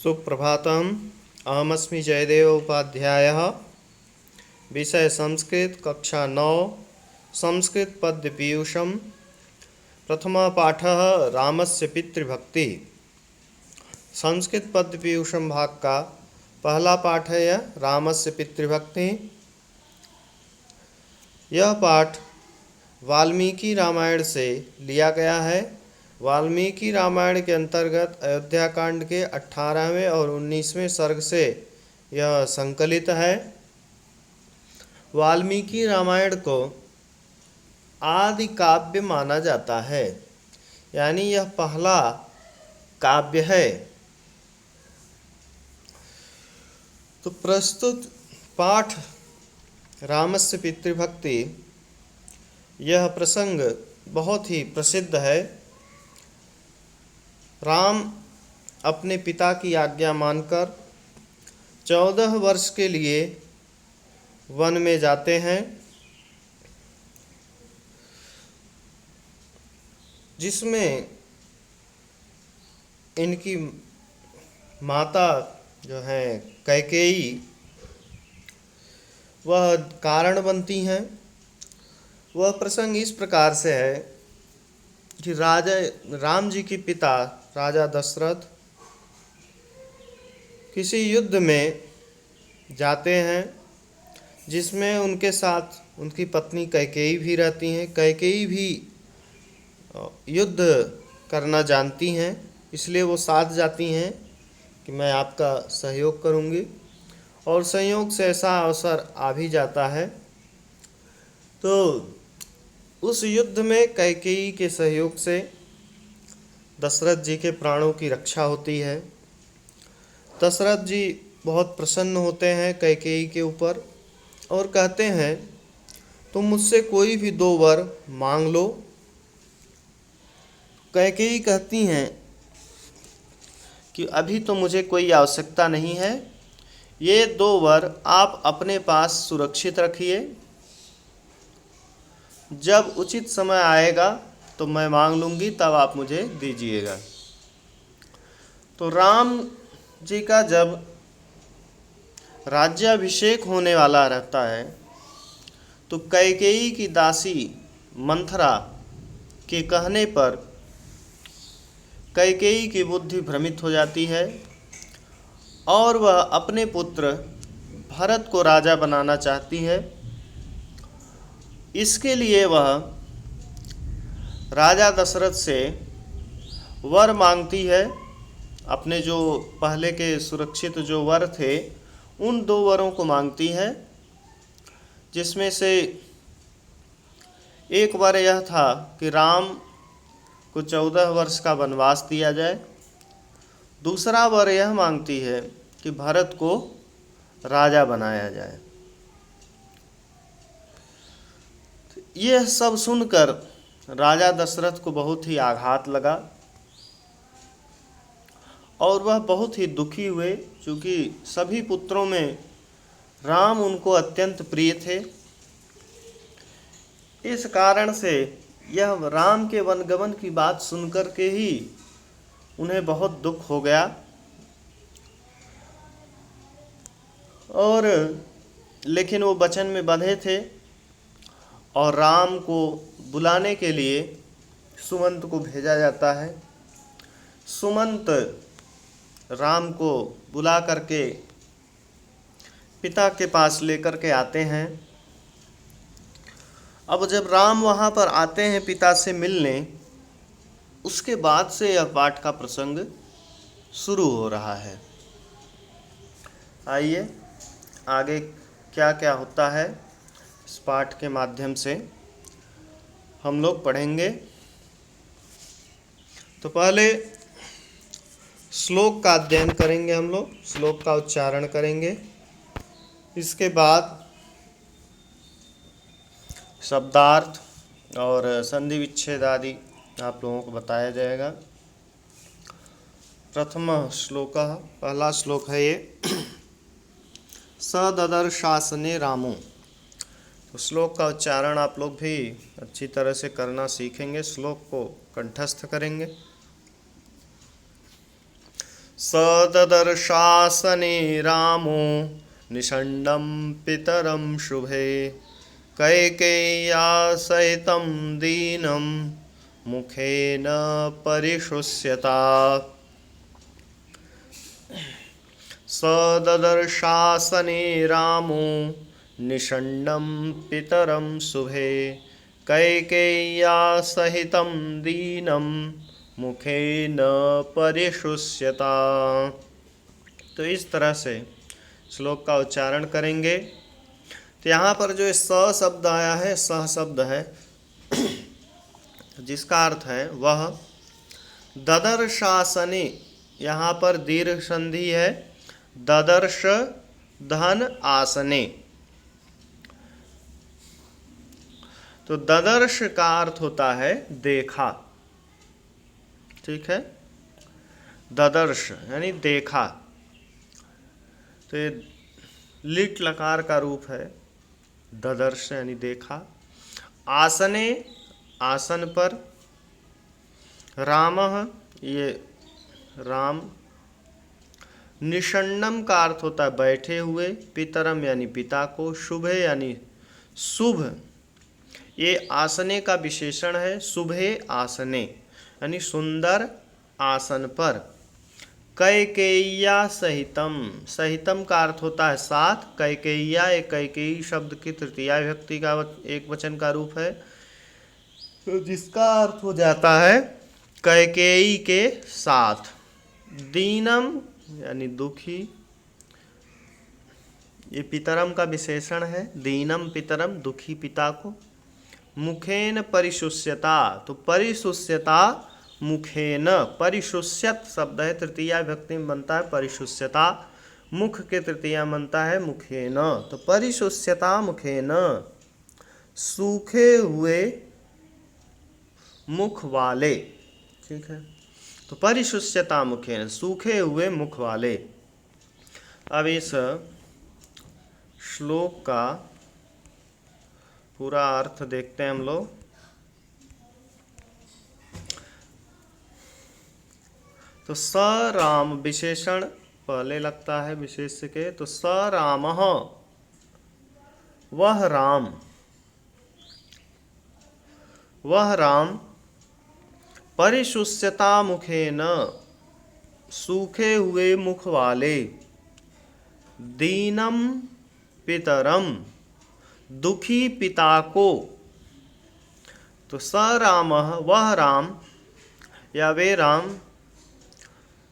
सुप्रभातम। अहमस्मि जयदेव उपाध्यायः। विषय संस्कृत, कक्षा 9, संस्कृत पद्य पीयूषम। प्रथमः पाठः रामस्य पितृभक्ति। संस्कृत पद्य पीयूषम भाग का पहला पाठ है यह रामस्य पितृभक्ति। यह पाठ वाल्मीकि रामायण से लिया गया है। वाल्मीकि रामायण के अंतर्गत अयोध्या कांड के 18वें और 19वें सर्ग से यह संकलित है। वाल्मीकि रामायण को आदि काव्य माना जाता है, यानी यह पहला काव्य है। तो प्रस्तुत पाठ रामस्य पितृभक्ति, यह प्रसंग बहुत ही प्रसिद्ध है। राम अपने पिता की आज्ञा मानकर 14 वर्ष के लिए वन में जाते हैं, जिसमें इनकी माता जो है कैकेयी, वह कारण बनती हैं। वह प्रसंग इस प्रकार से है कि राम जी के पिता राजा दशरथ किसी युद्ध में जाते हैं, जिसमें उनके साथ उनकी पत्नी कैकेयी भी रहती हैं। कैकेयी भी युद्ध करना जानती हैं, इसलिए वो साथ जाती हैं कि मैं आपका सहयोग करूंगी, और संयोग से ऐसा अवसर आ भी जाता है। तो उस युद्ध में कैकेयी के सहयोग से दशरथ जी के प्राणों की रक्षा होती है। दशरथ जी बहुत प्रसन्न होते हैं कैकेयी के ऊपर और कहते हैं, तुम मुझसे कोई भी 2 वर मांग लो। कैकेयी कहती हैं कि अभी तो मुझे कोई आवश्यकता नहीं है, ये 2 वर आप अपने पास सुरक्षित रखिए, जब उचित समय आएगा तो मैं मांग लूँगी, तब आप मुझे दीजिएगा। तो राम जी का जब राज्याभिषेक होने वाला रहता है, तो कैकेयी की दासी मंथरा के कहने पर कैकेयी की बुद्धि भ्रमित हो जाती है और वह अपने पुत्र भरत को राजा बनाना चाहती है। इसके लिए वह राजा दशरथ से वर मांगती है। अपने जो पहले के सुरक्षित जो वर थे, उन 2 वरों को मांगती है, जिसमें से एक वर यह था कि राम को 14 वर्ष का वनवास दिया जाए। दूसरा वर यह मांगती है कि भरत को राजा बनाया जाए। यह सब सुनकर राजा दशरथ को बहुत ही आघात लगा और वह बहुत ही दुखी हुए, क्योंकि सभी पुत्रों में राम उनको अत्यंत प्रिय थे। इस कारण से यह राम के वनगमन की बात सुनकर के ही उन्हें बहुत दुख हो गया और लेकिन वो वचन में बंधे थे और राम को बुलाने के लिए सुमंत को भेजा जाता है। सुमंत राम को बुला करके पिता के पास लेकर के आते हैं। अब जब राम वहाँ पर आते हैं पिता से मिलने, उसके बाद से यह पाठ का प्रसंग शुरू हो रहा है। आइए आगे क्या क्या होता है इस पाठ के माध्यम से हम लोग पढ़ेंगे। तो पहले श्लोक का अध्ययन करेंगे, हम लोग श्लोक का उच्चारण करेंगे। इसके बाद शब्दार्थ और संधि विच्छेद आदि आप लोगों को बताया जाएगा। प्रथम श्लोक, पहला श्लोक है ये, सददर शासने रामो। तो श्लोक का उच्चारण आप लोग भी अच्छी तरह से करना सीखेंगे, श्लोक को कंठस्थ करेंगे। स ददर्शासने रामो निषण्णं पितरं शुभे कैकेय्या सहितं दीनं मुखेन परिशुष्यता। स ददर्शासने रामो निषण्णं पितरं शुभे कैकेय्या सहितं दीनं मुखेन परिशुष्यता। तो इस तरह से श्लोक का उच्चारण करेंगे। तो यहाँ पर जो स शब्द आया है, सह शब्द है, जिसका अर्थ है वह ददर्शासने, यहाँ पर दीर्घ संधि है, ददर्श धन आसने। तो ददर्श का अर्थ होता है देखा, ठीक है, ददर्श यानी देखा। तो ये लिट लकार का रूप है, ददर्श यानी देखा। आसने, आसन पर। रामः, ये राम। निषण्णम का अर्थ होता है बैठे हुए। पितरम यानी पिता को। शुभे यानी शुभ, ये आसने का विशेषण है। शुभे आसने यानी सुंदर आसन पर। कैकेय्या सहितम, सहितम का अर्थ होता है साथ। कैकेय्या एक कैकेयी शब्द की तृतीया विभक्ति का एक वचन का रूप है, तो जिसका अर्थ हो जाता है कैकेयी के साथ। दीनम यानी दुखी, ये पितरम का विशेषण है। दीनम पितरम, दुखी पिता को। मुखेन परिशुष्यता, तो परिशुष्यता मुखेन, परिशुष्यत शब्द है, तृतीया विभक्ति में बनता है परिशुष्यता। मुख के तृतीया बनता है मुखेन, तो परिशुष्यता मुखेन, सूखे हुए मुख वाले, ठीक है। तो परिशुष्यता मुखेन, सूखे हुए मुख वाले। अब इस श्लोक का पूरा अर्थ देखते हैं हम लोग। तो स राम विशेषण पहले लगता है विशेष्य के, तो स रामः, वह राम, वह राम। परिशुष्यता मुखेन, सूखे हुए मुख वाले। दीनम पितरम, दुखी पिता को। तो स रामः, वह राम या वे राम,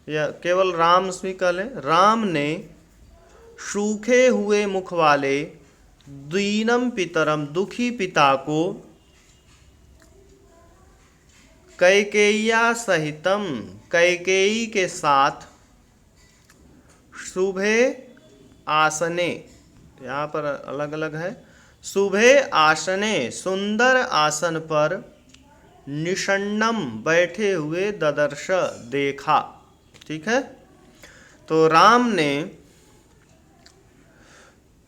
या केवल राम भी कह लें, राम ने सूखे हुए मुख वाले, दीनम पितरम दुखी पिता को, कैकेय्या सहितम कैकेयी के साथ, शुभे आसने, यहाँ पर अलग अलग है, शुभे आसने सुंदर आसन पर, निषण्णम बैठे हुए, ददर्श देखा, ठीक है। तो राम ने,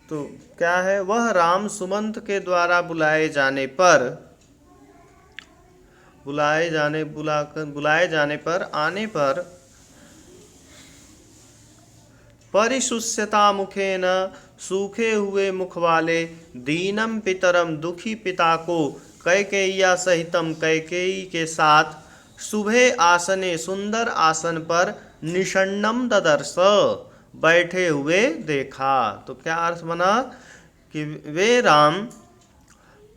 तो क्या है, वह राम सुमंत के द्वारा बुलाए जाने पर, बुलाए जाने पर, आने पर, परिशुष्यता मुखेन सूखे हुए मुख वाले, दीनम पितरम दुखी पिता को, कैकेय्या सहितम कैकेयी के साथ, शुभे आसने सुंदर आसन पर, निषण्णम ददर्श बैठे हुए देखा। तो क्या अर्थ बना कि वे राम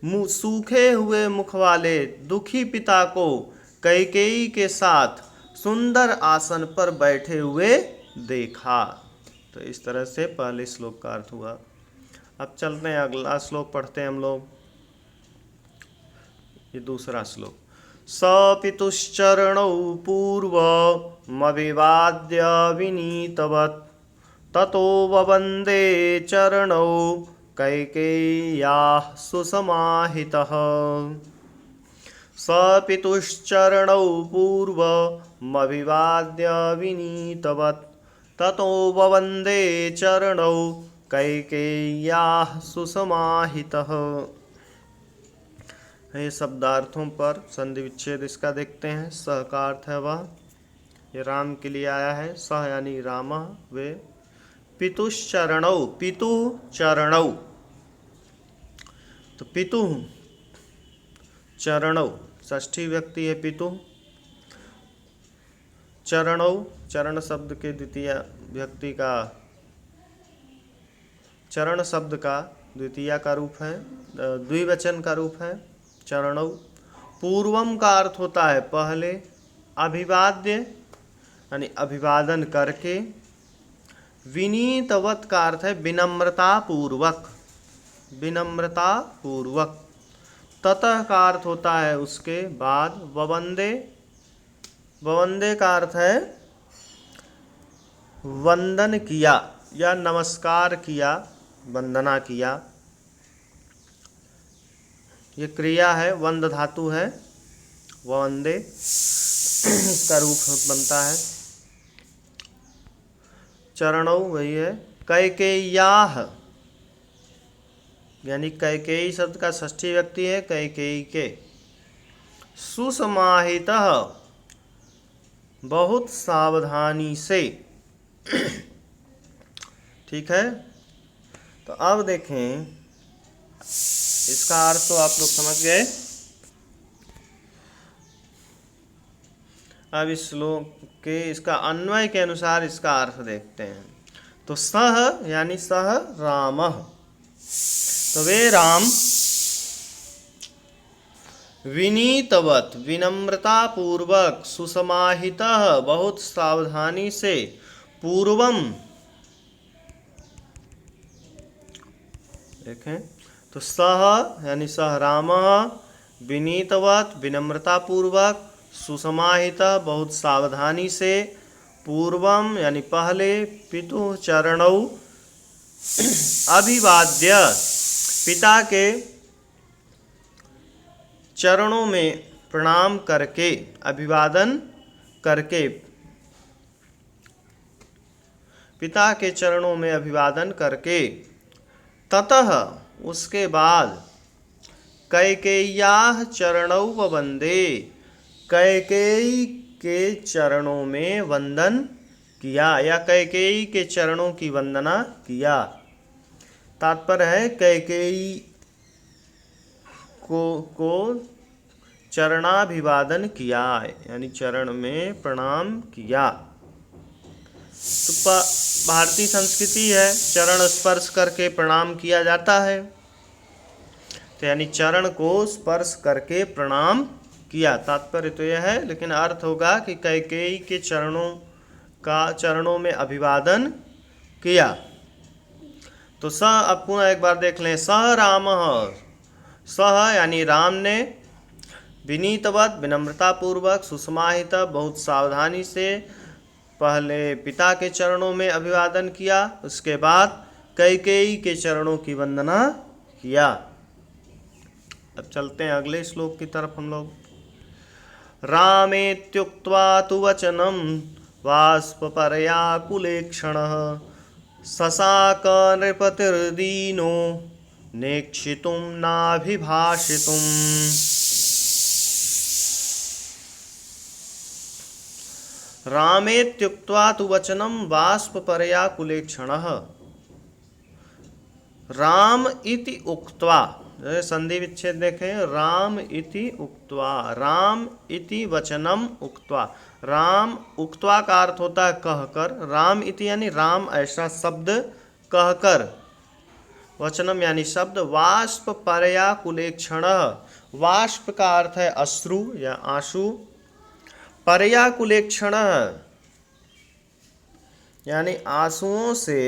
सूखे हुए मुख वाले दुखी पिता को कैकेयी के साथ सुंदर आसन पर बैठे हुए देखा। तो इस तरह से पहले श्लोक का अर्थ हुआ। अब चलते हैं अगला श्लोक पढ़ते हैं हम लोग। ये दूसरा श्लोक। स पितुश्चरणौ पूर्वमभिवाद्य विनीतवत्, ततो ववन्दे चरणौ कैकेय्याः सुसमाहितः। स पितुश्चरणौ पूर्वमभिवाद्य विनीतवत्, ततो ववन्दे चरणौ कैकेय्याः सुसमाहितः। ये शब्दार्थों पर संधि विच्छेद इसका देखते हैं। स का अर्थ है वह, ये राम के लिए आया है। सह यानी रामः, वे पितुश्चरणौ, पितु चरणौ, तो पितु चरणौ षष्ठी व्यक्ति है पितु। चरणौ चरण शब्द के द्वितीय व्यक्ति का, चरण शब्द का द्वितीय का रूप है, द्विवचन का रूप है चरणौ। पूर्वम का अर्थ होता है पहले, अभिवाद्य यानी अभिवादन करके, विनीतवत का अर्थ है विनम्रता पूर्वक, विनम्रता पूर्वक। ततः का अर्थ होता है उसके बाद, ववंदे, ववंदे का अर्थ है वंदन किया या नमस्कार किया, वंदना किया। ये क्रिया है, वंद धातु है, वंदे इसका रूप बनता है। चरणौ वही है। कैकेय्याः यानी कैकेयी शब्द का षष्ठी व्यक्ति है, कैकेयी के। सुसमाहितः बहुत सावधानी से। ठीक है, तो अब देखें इसका अर्थ तो आप लोग समझ गए। अब इस श्लोक के इसका अन्वय के अनुसार इसका अर्थ देखते हैं। तो सह यानी सह रामः, तो वे राम विनीतवत विनम्रता पूर्वक, सुसमाहितः बहुत सावधानी से, पूर्वम देखें तो सह यानी सह रामः, विनीतवत विनम्रता पूर्वक, सुसमाहितः बहुत सावधानी से, पूर्वम यानी पहले, पितु चरणौ अभिवाद्य पिता के चरणों में प्रणाम करके, अभिवादन करके, पिता के चरणों में अभिवादन करके। ततः उसके बाद, कैकेय्याः चरणौ ववन्दे, कैकेयी के चरणों में वंदन किया या कैकेयी के चरणों की वंदना किया। तात्पर्य है कैकेयी को चरणाभिवादन किया यानी चरण में प्रणाम किया। तो भारतीय संस्कृति है चरण स्पर्श करके प्रणाम किया जाता है, तो यानी चरण को स्पर्श करके प्रणाम किया। तात्पर्य तो यह है, लेकिन अर्थ होगा कि कैकेयी के चरणों में अभिवादन किया। तो स अब पुनः एक बार देख लें। सह रामः, सह यानी राम ने, विनीतवत विनम्रता पूर्वक, सुसमाहित बहुत सावधानी से पहले पिता के चरणों में अभिवादन किया, उसके बाद कैकेयी के चरणों की वंदना किया। अब चलते हैं अगले श्लोक की तरफ हम लोग। रामेत्युक्त्वा तु वचनं बाष्पपर्याकुलेक्षणः ससाक नृपतिर्दीनो नेक्षितुं नाभिभाषितुम्। रामेत्युक्त्वा तु वचनं बाष्पपर्याकुलेक्षणः, राम इति उक्त्वा, संधि विच्छेद देखें, राम इति उक्त्वा, राम इति वचनम उक्त्वा। राम उक्त्वा का अर्थ होता है कहकर, राम इति यानी राम ऐसा शब्द कहकर, वचनम यानी शब्द, वाष्प पर्याकुलेक्षण, वाष्प का अर्थ है अश्रु या आंसू, पर्याकुलेक्षण यानी आंसुओं से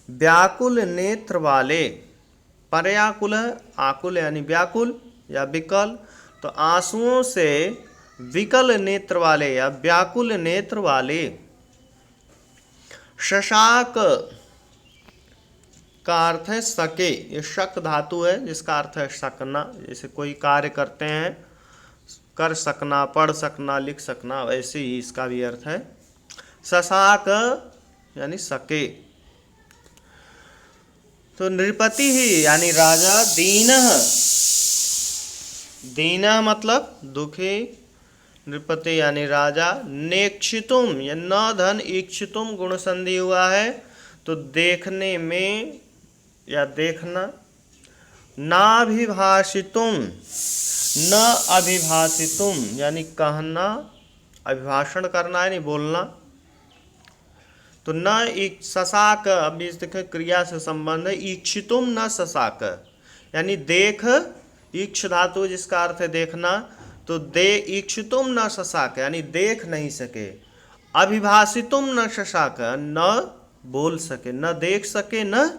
व्याकुल नेत्र वाले। पर्याकुल आकुल यानी व्याकुल या विकल, तो आंसुओं से विकल नेत्र वाले या व्याकुल नेत्र वाले। शशाक का अर्थ है सके, ये शक धातु है जिसका अर्थ है सकना, जैसे कोई कार्य करते हैं, कर सकना, पढ़ सकना, लिख सकना, वैसे ही इसका भी अर्थ है। शशाक यानी सके। तो नृपति ही यानी राजा, दीनः, दीनः मतलब दुखी, नृपति यानी राजा, नेक्षितुम या न धन इक्षितुम गुण संधि हुआ है तो देखने में या देखना, नाभिभाषितुम न अभिभाषितुम यानी कहना, अभिभाषण करना यानी बोलना। तो न ससाक, अभी देखे क्रिया से संबंध है, इक्षितुम न ससाक यानी देख, इक्ष धातु जिसका अर्थ है देखना, तो दे इक्षितुम न ससाक यानी देख नहीं सके, अभिभाषितुम न ससाक न बोल सके, न देख सके न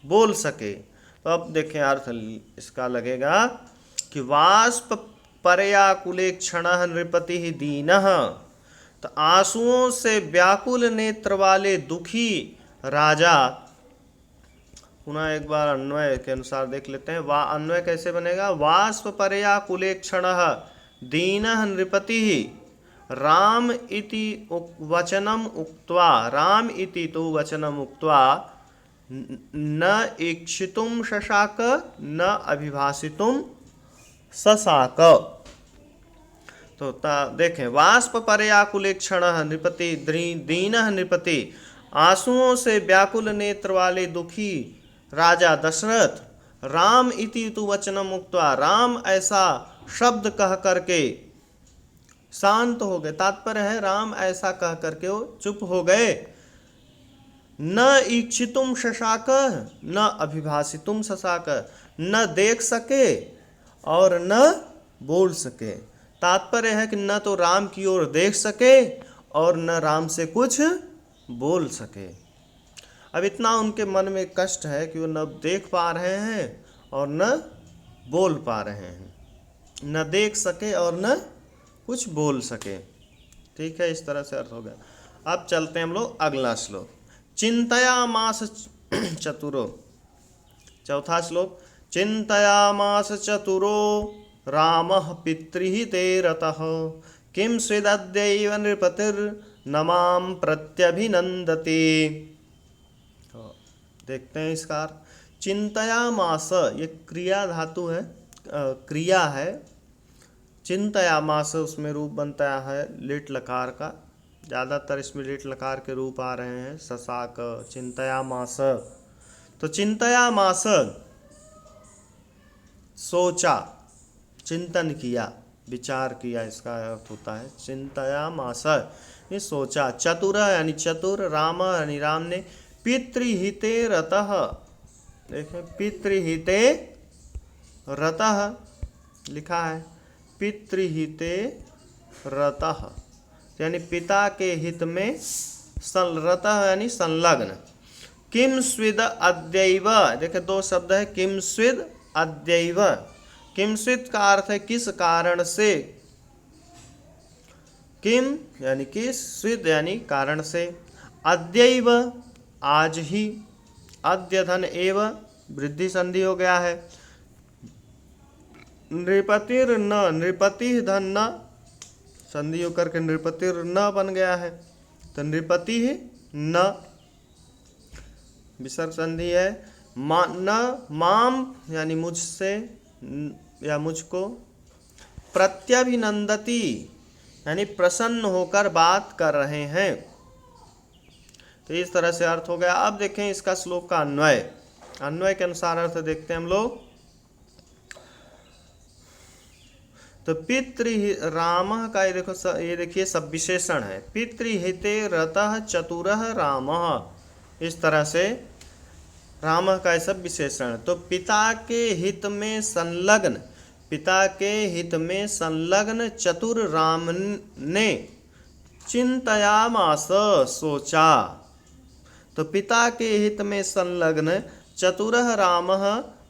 बोल सके। तो अब देखें अर्थ इसका लगेगा कि वाष्प परयाकुले क्षणः नृपति दीनः, तो आंसुओं से व्याकुल नेत्र वाले दुखी राजा। पुनः एक बार अन्वय के अनुसार देख लेते हैं। अन्वय कैसे बनेगा? वाष्प परयाकुले क्षणः दीनः नृपतिः राम इति वचनम उक्त्वा, राम इति तो वचनम उक्त्वा न इक्षितुम शशाक न अभिभाषितुम ससाक। तो देखें, वाष्प परयाकुले क्षणः नृपति दीनः नृपति, आंसुओं से व्याकुल नेत्र वाले दुखी राजा दशरथ, राम इति तु वचनम उक्त्वा, राम ऐसा शब्द कह करके शांत हो गए। तात्पर्य है राम ऐसा कह करके वो चुप हो गए। न इक्षितुम शशाक न अभिभाषितुम ससाक, न देख सके और न बोल सके। तात्पर्य है कि न तो राम की ओर देख सके और न राम से कुछ बोल सके। अब इतना उनके मन में कष्ट है कि वो न देख पा रहे हैं और न बोल पा रहे हैं, न देख सके और न कुछ बोल सके। ठीक है, इस तरह से अर्थ हो गया। अब चलते हैं हम लोग अगला श्लोक। चिंतयामास चतुरो, चौथा श्लोक। चिंतयामास चतुरो रामः पितृहिते रतः किं स्विदद्यैव नृपतिर्न मां प्रत्यभिनंदति। देखते हैं इसका अर्थ। चिंतयामास ये क्रिया धातु है, क्रिया है। चिंतयामास उसमें रूप बनता है लिट लकार का, ज़्यादातर इसमें लिट लकार के रूप आ रहे हैं, ससाक, चिंतयामास। तो चिंतयामास सोचा, चिंतन किया, विचार किया, इसका अर्थ होता है चिंतयामास, ये सोचा। चतुर यानी चतुर, राम यानी राम ने, पितृहिते रतः, देखें पितृहिते रतः लिखा है, पितृहिते रतः यानी पिता के हित में रतः यानी संलग्न। किम स्विद अद्यैव, देखे दो शब्द है, किम स्विद अद्यैव। किम स्विद का अर्थ है किस कारण से, किम यानी किस, स्विद यानी कारण से, अद्यैव आज ही, अद्य धन एव वृद्धि संधि हो गया है। नृपतिर न, नृपति धन न संधि होकर के नृपतिर न बन गया है, तो नृपति न विसर्ग संधि है। न माम यानी मुझसे या मुझको, प्रत्यभिनंदति यानी प्रसन्न होकर बात कर रहे हैं। तो इस तरह से अर्थ हो गया। अब देखें इसका श्लोक का अन्वय, अन्वय के अनुसार अर्थ देखते हैं हम लोग। तो पितृ राम का ये देखिए सब विशेषण है, पितृहिते रतः चतुरः रामः, इस तरह से राम का सब विशेषण। तो पिता के हित में संलग्न, पिता के हित में संलग्न चतुर राम ने चिंतयामास सोचा। तो पिता के हित में संलग्न चतुरः रामः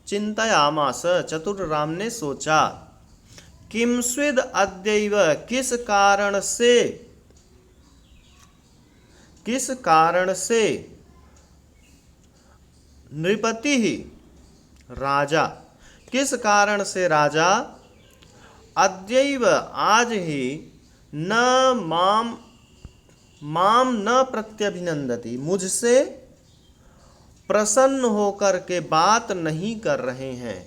चिंतयामास, चतुर राम ने सोचा। किम स्विद अद्यैव, किस कारण से, किस कारण से, नृपति ही राजा, किस कारण से राजा, अद्यैव आज ही, न माम माम न प्रत्यभिनंदति मुझसे प्रसन्न होकर के बात नहीं कर रहे हैं।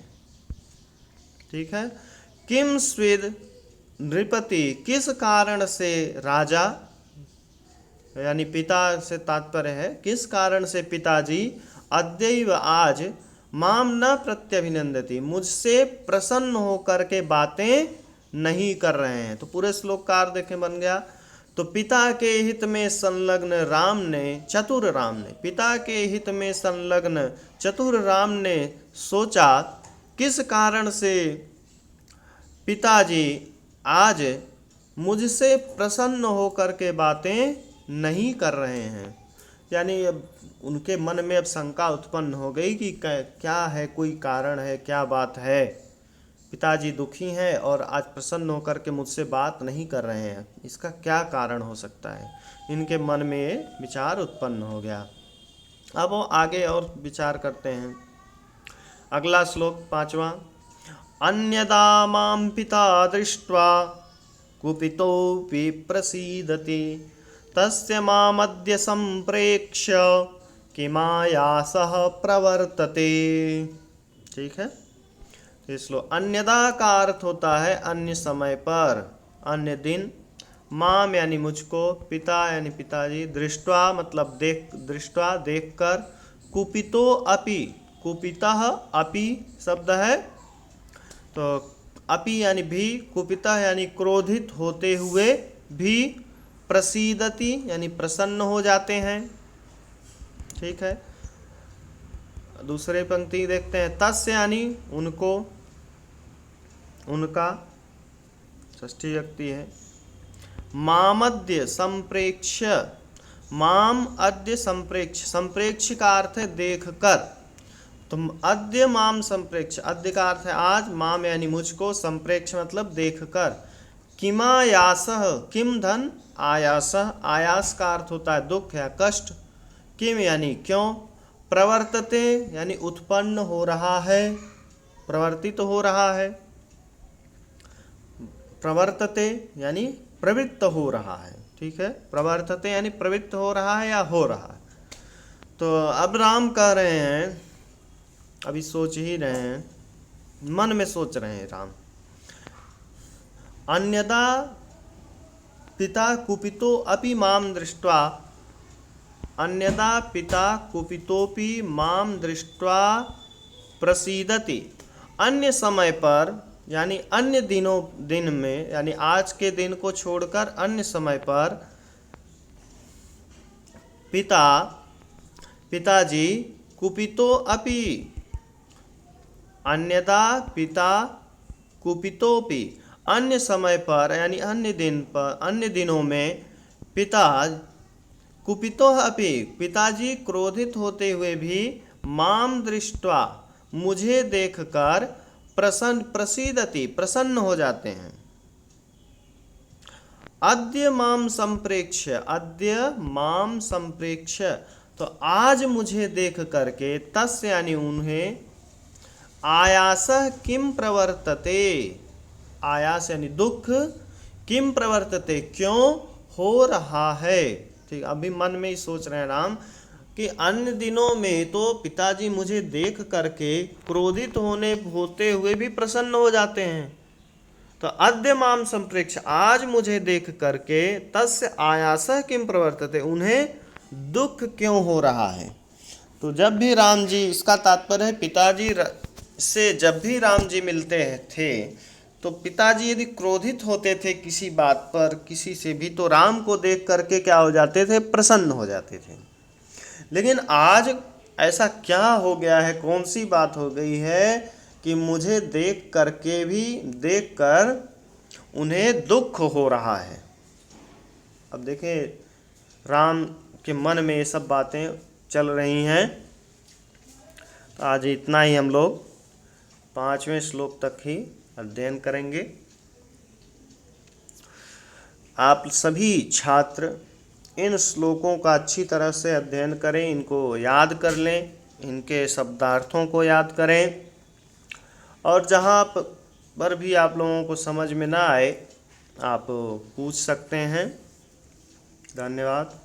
ठीक है, किम स्विद नृपति किस कारण से राजा, यानी पिता से तात्पर्य है, किस कारण से पिताजी अद्यैव आज माम न प्रत्यभिनंदति, मुझसे प्रसन्न होकर के बातें नहीं कर रहे हैं। तो पूरे श्लोक का अर्थ देखें बन गया। तो पिता के हित में संलग्न राम ने, चतुर राम ने, पिता के हित में संलग्न चतुर राम ने सोचा किस कारण से पिताजी आज मुझसे प्रसन्न होकर के बातें नहीं कर रहे हैं। यानी अब उनके मन में अब शंका उत्पन्न हो गई कि क्या है, कोई कारण है, क्या बात है, पिताजी दुखी हैं और आज प्रसन्न होकर के मुझसे बात नहीं कर रहे हैं, इसका क्या कारण हो सकता है। इनके मन में ये विचार उत्पन्न हो गया। अब वो आगे और विचार करते हैं। अगला श्लोक 5वां। अन्यदा मां पिता दृष्ट्वा कुपितोऽपि प्रसीदति तस्य मामद्य संप्रेक्ष्य किमायासः प्रवर्तते। ठीक है, इस श्लोक अन्यदा का अर्थ होता है अन्य समय पर, अन्य दिन। माम यानी मुझको, पिता यानी पिताजी, दृष्टवा मतलब दृष्टवा देखकर, कुपितो अपि, कुपितः अपि शब्द है, तो अपि यानी भी, कुपितः यानी क्रोधित होते हुए भी, प्रसीदति यानी प्रसन्न हो जाते हैं। ठीक है, दूसरे पंक्ति देखते हैं। तस्य यानी उनको, उनका, षष्ठी व्यक्ति है। मामद्य संप्रेक्ष्य, माम अद्य संप्रेक्ष्य, संप्रेक्ष्य का अर्थ है देख कर, तो अद्य माम संप्रेक्ष्य, अद्य का अर्थ है आज, माम यानी मुझको, संप्रेक्ष्य मतलब देख कर। किमायासः, किम धन आयासः, आयास का अर्थ होता है दुख या कष्ट, किम यानी क्यों, प्रवर्तते यानी उत्पन्न हो रहा है, प्रवर्तित तो हो रहा है, प्रवर्तते यानी प्रवृत्त हो रहा है। ठीक है, प्रवर्तते यानी प्रवृत्त हो रहा है या हो रहा है। तो अब राम कह रहे हैं, अभी सोच ही रहे हैं, मन में सोच रहे हैं राम, अन्यदा पिता कुपितो अपि माम दृष्ट्वा, अन्यदा पिता कुपितोपि माम दृष्ट्वा प्रसीदति, अन्य समय पर यानी अन्य दिन में, यानी आज के दिन को छोड़कर अन्य समय पर पिताजी कुपितो अपि, अन्यदा पिता कुपितोपि, अन्य समय पर यानी अन्य दिन पर, अन्य दिनों में पिता कुपितो अपि, पिताजी क्रोधित होते हुए भी, माम दृष्ट्वा मुझे देखकर, प्रसीदति प्रसन्न हो जाते हैं। अद्य माम संप्रेक्ष्य, अद्य माम संप्रेक्ष्य, तो आज मुझे देख करके, तस्य यानी उन्हें, आयासः किम प्रवर्तते, आयास यानी दुख, किम प्रवर्तते क्यों हो रहा है। ठीक, अभी मन में ही सोच रहे हैं राम कि अन्य दिनों में तो पिताजी मुझे देख करके क्रोधित होते हुए भी प्रसन्न हो जाते हैं, तो अद्य माम संप्रेक्ष, आज मुझे देख करके, तस्य आयासः किम प्रवर्तते, उन्हें दुख क्यों हो रहा है। तो जब भी राम जी, इसका तात्पर्य है पिताजी से जब भी राम जी मिलते थे, तो पिताजी यदि क्रोधित होते थे किसी बात पर, किसी से भी, तो राम को देख करके क्या हो जाते थे, प्रसन्न हो जाते थे। लेकिन आज ऐसा क्या हो गया है, कौन सी बात हो गई है कि मुझे देख करके भी, देख कर उन्हें दुख हो रहा है। अब देखें राम के मन में ये सब बातें चल रही हैं। तो आज इतना ही हम लोग 5वें श्लोक तक ही अध्ययन करेंगे। आप सभी छात्र इन श्लोकों का अच्छी तरह से अध्ययन करें, इनको याद कर लें, इनके शब्दार्थों को याद करें, और जहाँ पर भी आप लोगों को समझ में ना आए आप पूछ सकते हैं। धन्यवाद।